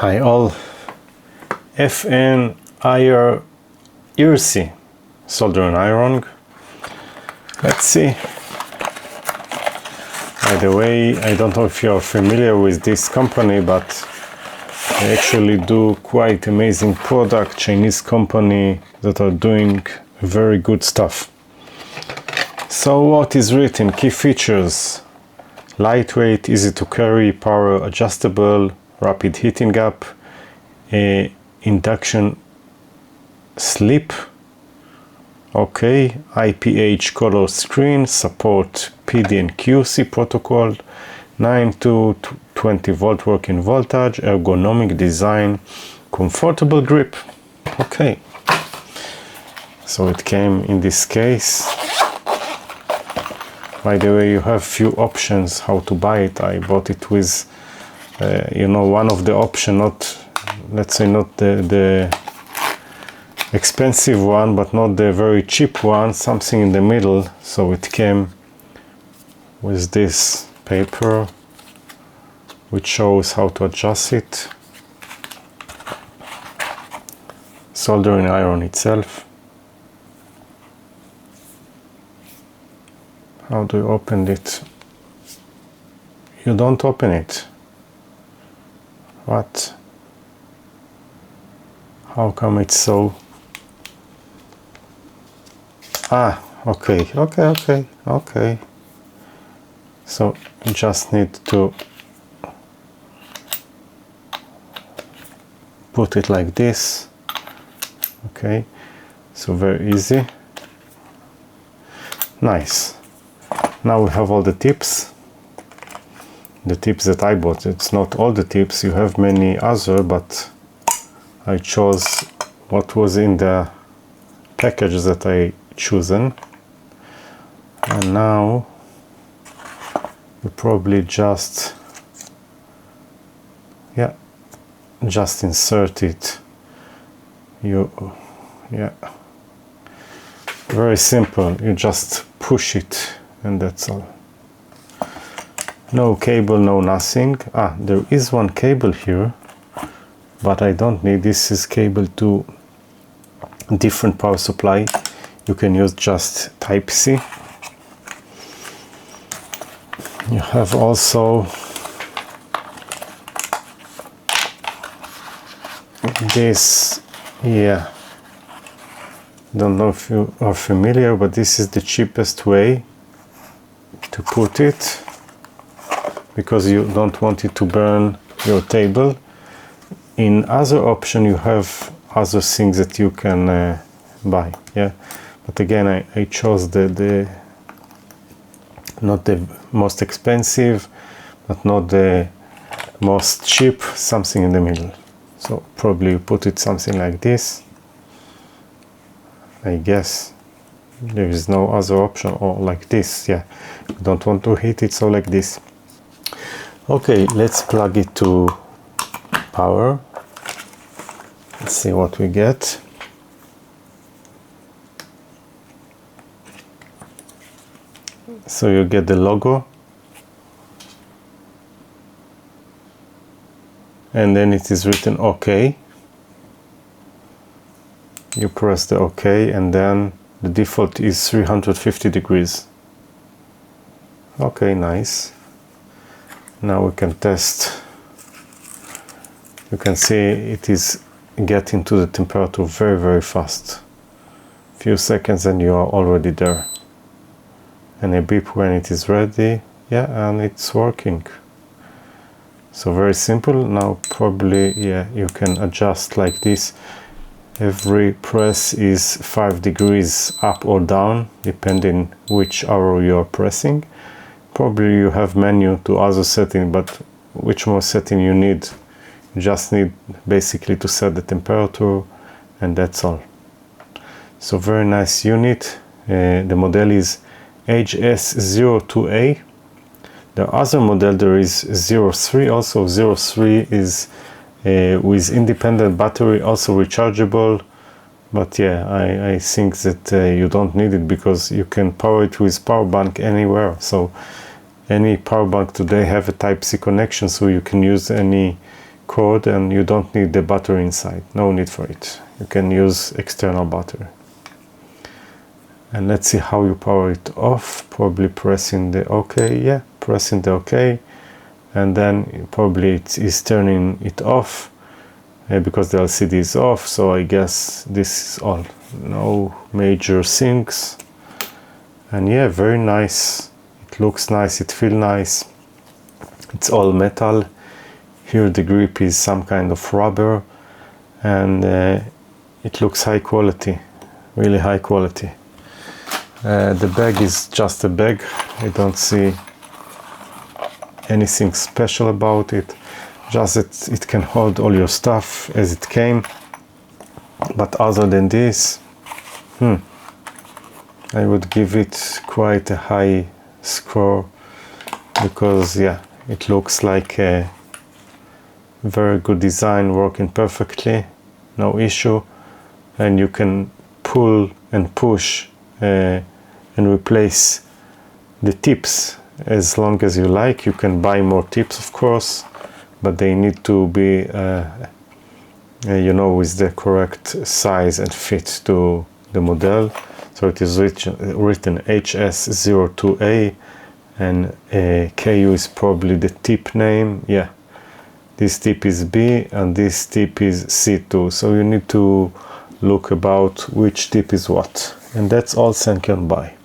Hi all, FNIRSI soldering iron. Let's see. By the way, I don't know if you're familiar with this company, but they actually do quite amazing product. Chinese company that are doing very good stuff. So what is written? Key features: lightweight, easy to carry, power adjustable, rapid heating gap, induction sleep, okay, IPH color screen, support PD and QC protocol, 9 to 20 volt working voltage, ergonomic design, comfortable grip. Okay, so it came in this case. By the way, you have few options how to buy it. I bought it with one of the option, not, let's say, not the expensive one, but not the very cheap one, something in the middle. So it came with this paper which shows how to adjust it, soldering iron itself. How do you open it? You don't open it. What? How come it's so? Ah, okay. So you just need to put it like this. Okay, so very easy. Nice. Now we have all the tips. The tips that I bought. It's not all the tips, you have many other, but I chose what was in the package that I chosen. And now you probably just insert it. Very simple. You just push it and that's all. No cable, no nothing. Ah, there is one cable here, but I don't need. This is cable to different power supply. You can use just Type-C. You have also this, don't know if you are familiar, but this is the cheapest way to put it, because you don't want it to burn your table. In other option you have other things that you can buy, but again I chose the not the most expensive but not the most cheap, something in the middle. So probably you put it something like this, I guess. There is no other option, or like this. You don't want to heat it, so like this. Okay, let's plug it to power. Let's see what we get. So you get the logo, and then it is written OK. You press the OK, and then the default is 350 degrees. Okay, nice. Now we can test. You can see it is getting to the temperature very, very fast. Few seconds and you are already there. And a beep when it is ready. And it's working. So very simple. Now probably, you can adjust like this. Every press is 5 degrees up or down, depending which arrow you are pressing. Probably you have menu to other setting, but which more setting you need? You just need basically to set the temperature, and that's all. So very nice unit. The model is HS002A. The other model, there is 03 also. 03 is with independent battery, also rechargeable, but I think that you don't need it, because you can power it with power bank anywhere. So any power bank today have a Type-C connection, so you can use any cord, and you don't need the battery inside. No need for it. You can use external battery. And let's see how you power it off. Probably pressing the OK. Yeah, pressing the OK, and then probably it is turning it off because the LCD is off. So I guess this is all. No major things. And yeah, very nice. It looks nice. It feels nice. It's all metal. Here the grip is some kind of rubber, and it looks high quality, really high quality. The bag is just a bag. I don't see anything special about it, just that it can hold all your stuff as it came. But other than this, I would give it quite a high score, because yeah, it looks like a very good design, working perfectly, no issue. And you can pull and push and replace the tips as long as you like. You can buy more tips, of course, but they need to be you know, with the correct size and fit to the model. So it is written HS002A, and KU is probably the tip name. Yeah, this tip is B and this tip is C2, so you need to look about which tip is what. And that's all. Thank you and bye.